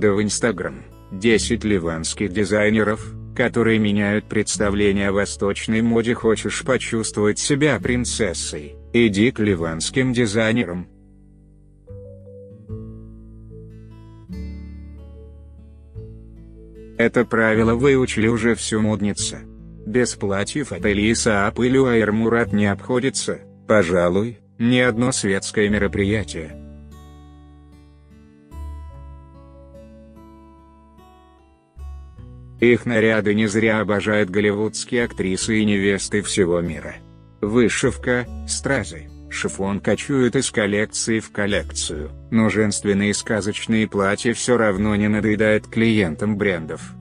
мода в Instagram. 10 ливанских дизайнеров, которые меняют представление о восточной моде. Хочешь почувствовать себя принцессой? Иди к ливанским дизайнерам. Это правило выучили уже всю модница. Без платьев от Элии Саап или Уайр Мурат не обходится, пожалуй, ни одно светское мероприятие. Их наряды не зря обожают голливудские актрисы и невесты всего мира. Вышивка, стразы, шифон кочуют из коллекции в коллекцию, но женственные сказочные платья все равно не надоедают клиентам брендов.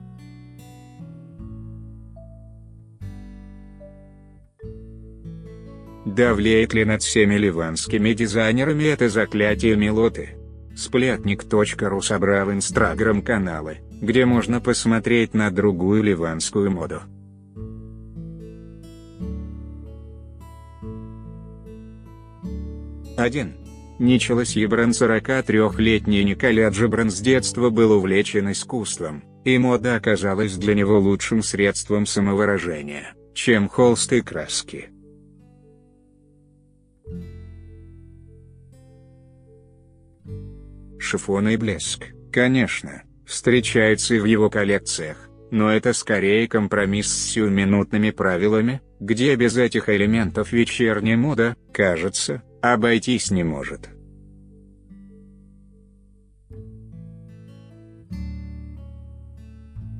Давлеет ли над всеми ливанскими дизайнерами это заклятие Милоты? Сплетник.ру собрал инстаграм-каналы, где можно посмотреть на другую ливанскую моду. Ничола Джибран. 43-летний Николя Джибран с детства был увлечен искусством, и мода оказалась для него лучшим средством самовыражения, чем холст и краски. Шифон и блеск, конечно, встречаются и в его коллекциях, но это скорее компромисс с сиюминутными правилами, где без этих элементов вечерняя мода, кажется, обойтись не может.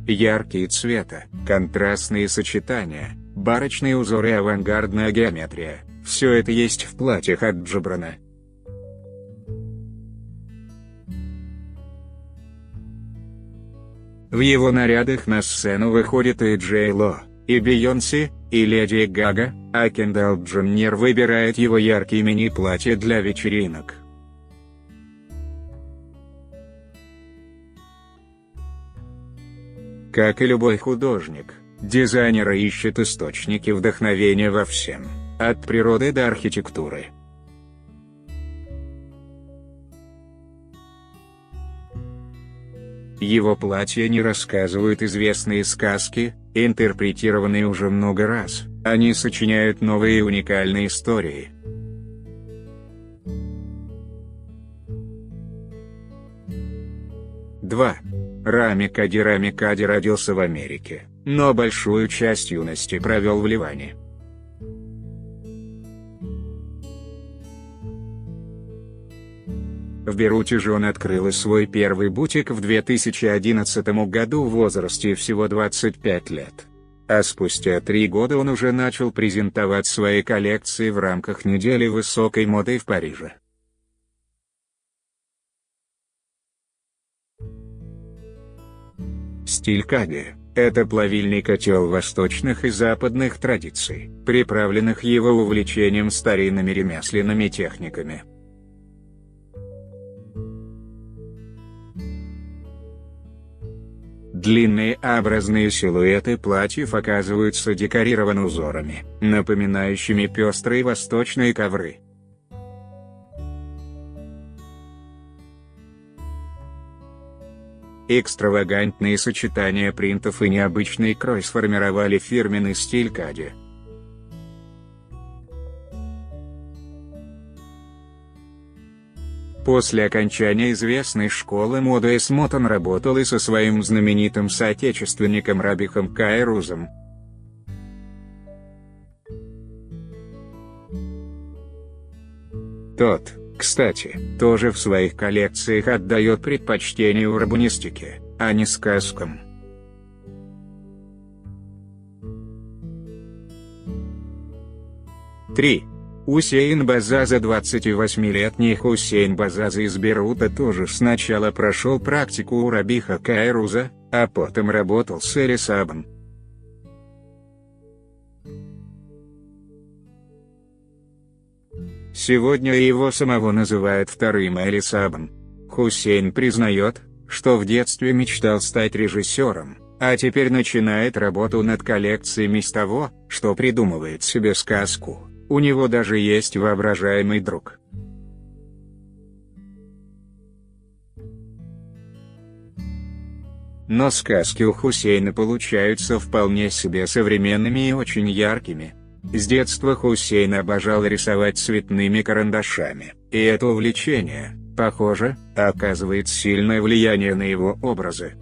Яркие цвета, контрастные сочетания, барочные узоры и авангардная геометрия – все это есть в платьях от Джибрана. В его нарядах на сцену выходит и Джей Ло, и Бейонсе, и Леди Гага, а Кендалл Дженнер выбирает его яркие мини-платья для вечеринок. Как и любой художник, дизайнеры ищут источники вдохновения во всем, от природы до архитектуры. Его платья не рассказывают известные сказки, интерпретированные уже много раз, они сочиняют новые и уникальные истории. Рами Кади родился в Америке, но большую часть юности провел в Ливане. В Бейруте же он открыл свой первый бутик в 2011 году в возрасте всего 25 лет. А спустя 3 года он уже начал презентовать свои коллекции в рамках недели высокой моды в Париже. Стиль Кади – это плавильный котел восточных и западных традиций, приправленных его увлечением старинными ремесленными техниками. Длинные образные силуэты платьев оказываются декорированы узорами, напоминающими пестрые восточные ковры. Экстравагантные сочетания принтов и необычный крой сформировали фирменный стиль Кади. После окончания известной школы моды Эсмот он работал и со своим знаменитым соотечественником Рабихом Кайрузом. Тот, кстати, тоже в своих коллекциях отдает предпочтение урбанистике, а не сказкам. Хусейн Базаза. 28-летний Хусейн Базаза из Бейрута тоже сначала прошел практику у Рабиха Кайруза, а потом работал с Эли Саабом. Сегодня его самого называют вторым Эли Саабом. Хусейн признает, что в детстве мечтал стать режиссером, а теперь начинает работу над коллекциями с того, что придумывает себе сказку. У него даже есть воображаемый друг. Но сказки у Хусейна получаются вполне себе современными и очень яркими. С детства Хусейн обожал рисовать цветными карандашами, и это увлечение, похоже, оказывает сильное влияние на его образы.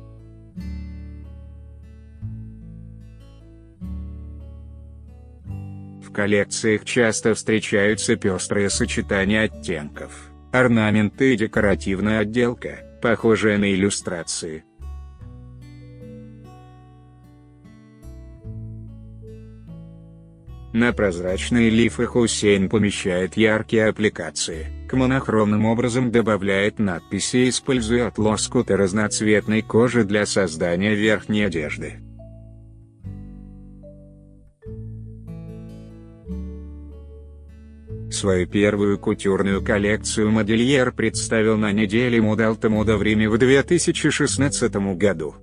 В коллекциях часто встречаются пестрые сочетания оттенков, орнаменты и декоративная отделка, похожая на иллюстрации. На прозрачные лифы Хусейн помещает яркие аппликации, к монохромным образом добавляет надписи и использует лоскуты разноцветной кожи для создания верхней одежды. Свою первую кутюрную коллекцию модельер представил на неделе мод Алтамуда в Риме в 2016 году.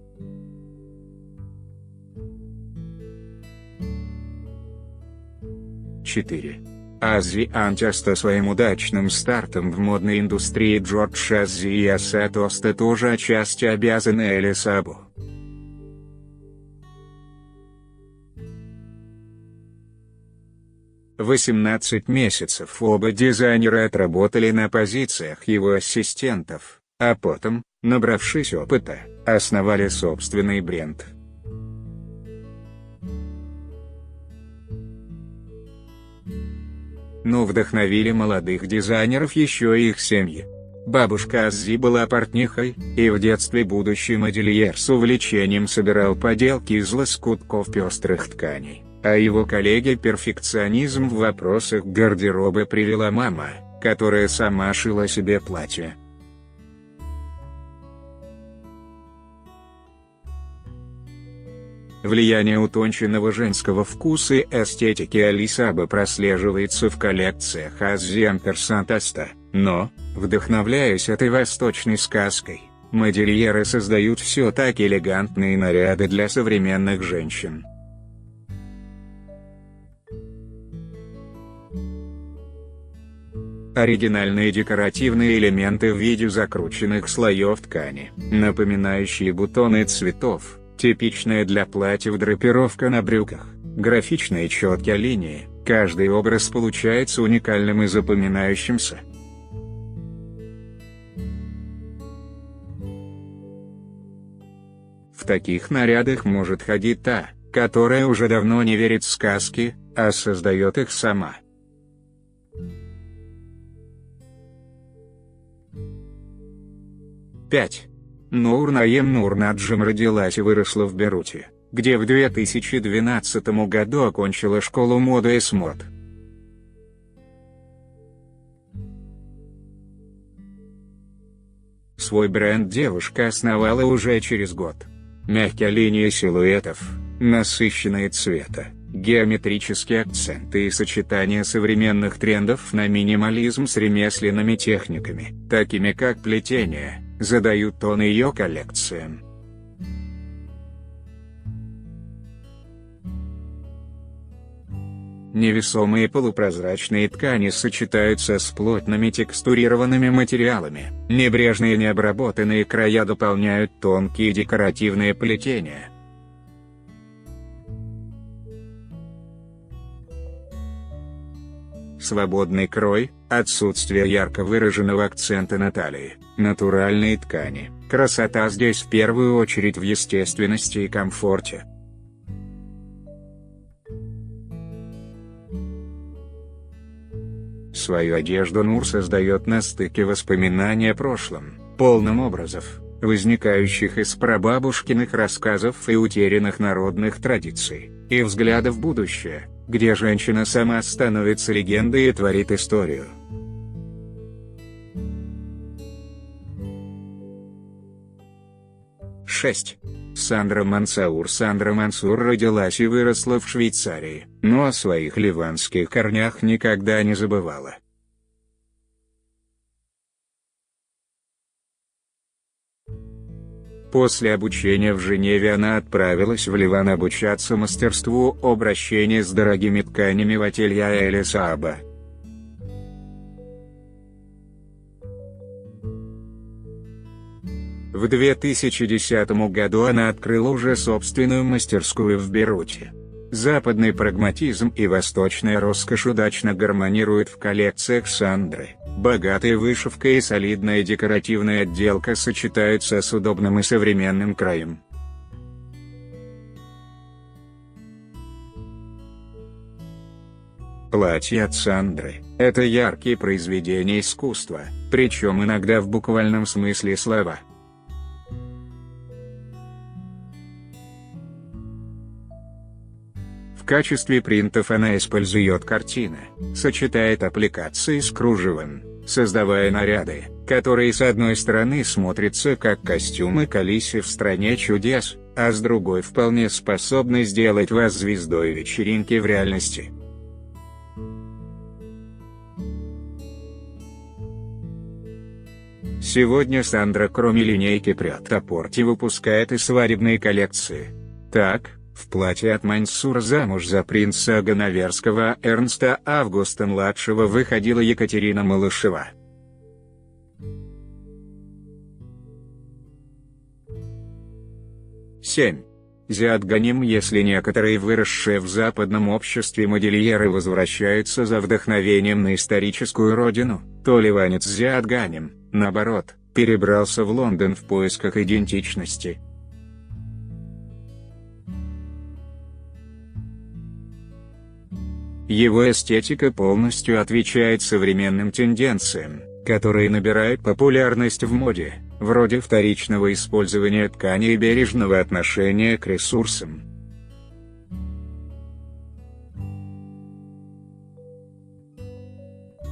Аззи Антиаста своим удачным стартом в модной индустрии Джордж Аззи и Асет Оста тоже отчасти обязаны Элли Сабу. – 18 месяцев оба дизайнера отработали на позициях его ассистентов, а потом, набравшись опыта, основали собственный бренд. Но вдохновили молодых дизайнеров еще и их семьи. Бабушка Аззи была портнихой, и в детстве будущий модельер с увлечением собирал поделки из лоскутков пестрых тканей, а его коллеге перфекционизм в вопросах гардероба привела мама, которая сама шила себе платья. Влияние утонченного женского вкуса и эстетики Элли Сабу прослеживается в коллекциях Аззи Антиаста, но, вдохновляясь этой восточной сказкой, модельеры создают все так элегантные наряды для современных женщин. Оригинальные декоративные элементы в виде закрученных слоев ткани, напоминающие бутоны цветов, типичная для платьев драпировка на брюках, графичные четкие линии, каждый образ получается уникальным и запоминающимся. В таких нарядах может ходить та, которая уже давно не верит в сказки, а создает их сама. Нур Наем Нур Наджим родилась и выросла в Бейруте, где в 2012 году окончила школу моды ЭСМОД. Свой бренд девушка основала уже через год. Мягкие линии силуэтов, насыщенные цвета, геометрические акценты и сочетание современных трендов на минимализм с ремесленными техниками, такими как плетение, задают тон ее коллекциям. Невесомые полупрозрачные ткани сочетаются с плотными текстурированными материалами, небрежные необработанные края дополняют тонкие декоративные плетения. Свободный крой, отсутствие ярко выраженного акцента на талии, натуральные ткани. Красота здесь в первую очередь в естественности и комфорте. Свою одежду Нур создает на стыке воспоминаний о прошлом, полном образов, возникающих из прабабушкиных рассказов и утерянных народных традиций, и взгляда в будущее, где женщина сама становится легендой и творит историю. Сандра Мансаур Сандра Мансур родилась и выросла в Швейцарии, но о своих ливанских корнях никогда не забывала. После обучения в Женеве она отправилась в Ливан обучаться мастерству обращения с дорогими тканями в ателье Элли Сабу. В В 2010 году она открыла уже собственную мастерскую в Бейруте. Западный прагматизм и восточная роскошь удачно гармонируют в коллекциях Сандры. Богатая вышивка и солидная декоративная отделка сочетаются с удобным и современным краем. Платья от Сандры – это яркие произведения искусства, причем иногда в буквальном смысле слова. В качестве принтов она использует картины, сочетает аппликации с кружевом, создавая наряды, которые с одной стороны смотрятся как костюмы к Алисе в «Стране чудес», а с другой вполне способны сделать вас звездой вечеринки в реальности. Сегодня Сандра кроме линейки Прет-а-Порти выпускает и свадебные коллекции. Так, в платье от Мансура замуж за принца ганноверского Эрнста Августа-младшего выходила Екатерина Малышева. Зиад Ганим. Если некоторые выросшие в западном обществе модельеры возвращаются за вдохновением на историческую родину, то ливанец Зиад Ганим, наоборот, перебрался в Лондон в поисках идентичности. Его эстетика полностью отвечает современным тенденциям, которые набирают популярность в моде, вроде вторичного использования ткани и бережного отношения к ресурсам.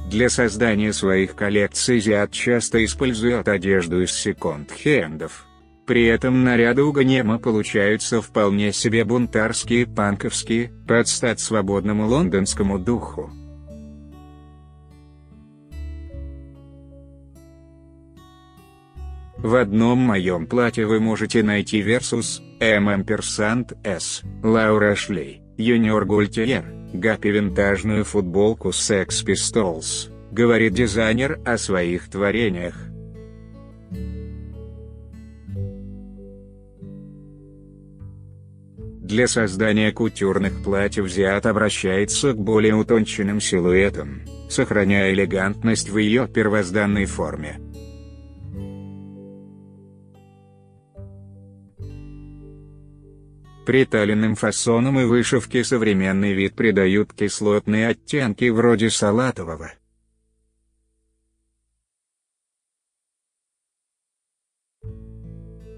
Для создания своих коллекций Зиад часто использует одежду из секонд-хендов. При этом наряды у Ганима получаются вполне себе бунтарские, панковские, под стать свободному лондонскому духу. В одном моем платье вы можете найти Versus, M&S, Лаура Шлей, Юниор Гультиер, Гаппи винтажную футболку Sex Pistols, говорит дизайнер о своих творениях. Для создания кутюрных платьев Зиад обращается к более утонченным силуэтам, сохраняя элегантность в ее первозданной форме. Приталенным фасонам и вышивке современный вид придают кислотные оттенки вроде салатового.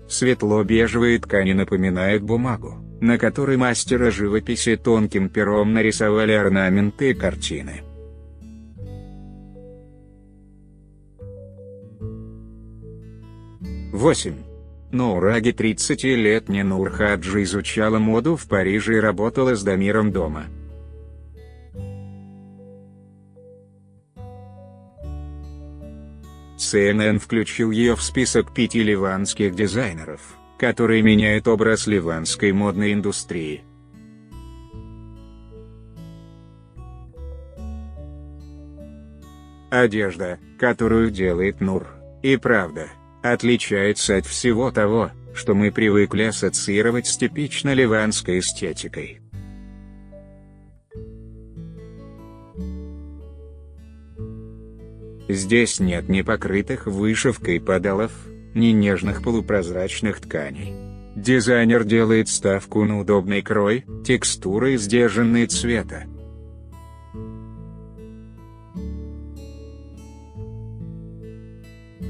Светло-бежевые ткани напоминают бумагу, на которой мастера живописи тонким пером нарисовали орнаменты и картины. Нураги. 30-летняя Нур Хаджи изучала моду в Париже и работала с Дамиром дома. CNN включил ее в список 5 ливанских дизайнеров, которые меняют образ ливанской модной индустрии. Одежда, которую делает Нур, и правда, отличается от всего того, что мы привыкли ассоциировать с типично ливанской эстетикой. Здесь нет ни покрытых вышивкой подолов, ни нежных полупрозрачных тканей. Дизайнер делает ставку на удобный крой, текстуры и сдержанные цвета.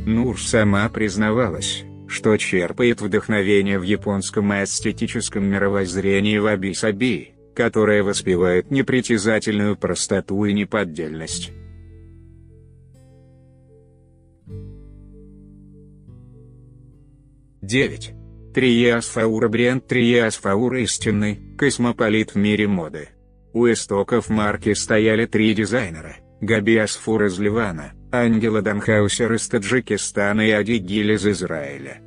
Нур сама признавалась, что черпает вдохновение в японском эстетическом мировоззрении ваби-саби, которое воспевает непритязательную простоту и неподдельность. Триас Фаура. Бренд Триас Фаура — истинный космополит в мире моды. У истоков марки стояли 3 дизайнера: Габи Асфур из Ливана, Ангела Данхаусер из Таджикистана и Ади Гиль из Израиля.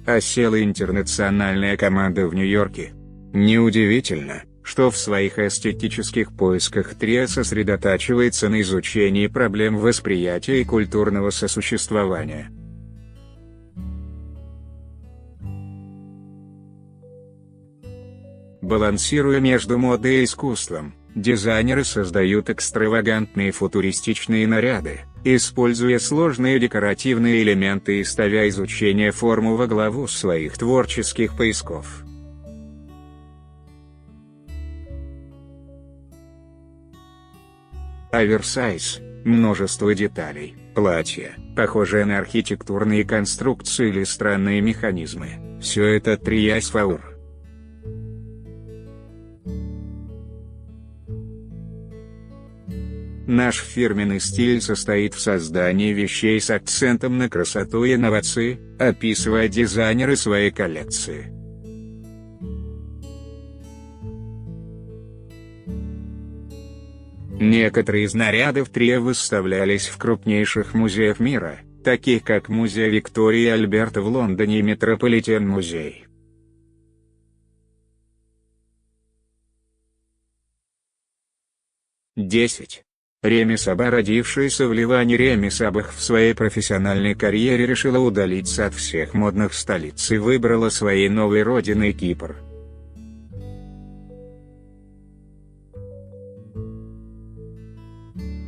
Осела интернациональная команда в Нью-Йорке. Неудивительно, что в своих эстетических поисках Триа сосредотачивается на изучении проблем восприятия и культурного сосуществования. Балансируя между модой и искусством, дизайнеры создают экстравагантные футуристичные наряды, используя сложные декоративные элементы и ставя изучение формы во главу своих творческих поисков. Оверсайз, множество деталей, платья, похожие на архитектурные конструкции или странные механизмы – все это Tria Faur. Наш фирменный стиль состоит в создании вещей с акцентом на красоту и инновации, описывая дизайнеры своей коллекции. Некоторые из нарядов Tria выставлялись в крупнейших музеях мира, таких как Музей Виктории и Альберта в Лондоне и Метрополитен-музей. Реми Саба, родившаяся в Ливане, Реми Сабах в своей профессиональной карьере решила удалиться от всех модных столиц и выбрала своей новой родиной Кипр.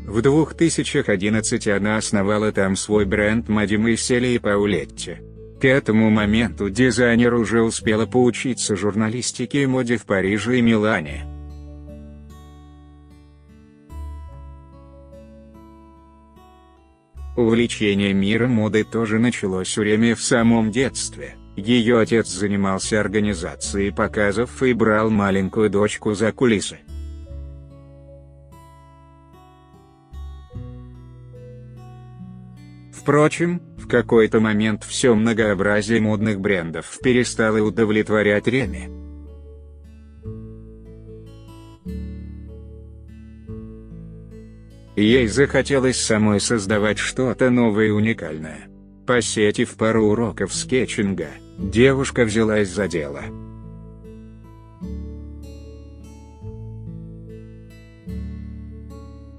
В 2011 она основала там свой бренд Mademoiselle и Paulette. К этому моменту дизайнер уже успела поучиться журналистике и моде в Париже и Милане. Увлечение миром моды тоже началось у Реми в самом детстве. Ее отец занимался организацией показов и брал маленькую дочку за кулисы. Впрочем, в какой-то момент все многообразие модных брендов перестало удовлетворять Реми. Ей захотелось самой создавать что-то новое и уникальное. Посетив пару уроков скетчинга, девушка взялась за дело.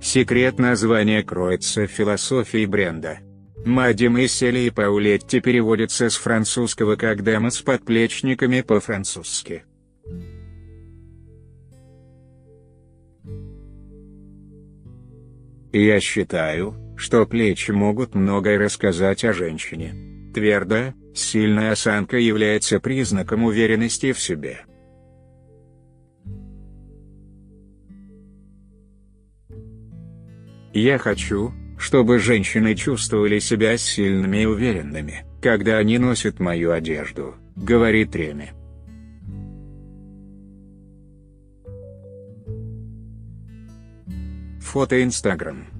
Секрет названия кроется в философии бренда. Mademoiselle и Paulette переводится с французского как «дама с подплечниками» по-французски. Я считаю, что плечи могут многое рассказать о женщине. Твердая, сильная осанка является признаком уверенности в себе. Я хочу, чтобы женщины чувствовали себя сильными и уверенными, когда они носят мою одежду, говорит Реми. Фото Инстаграм.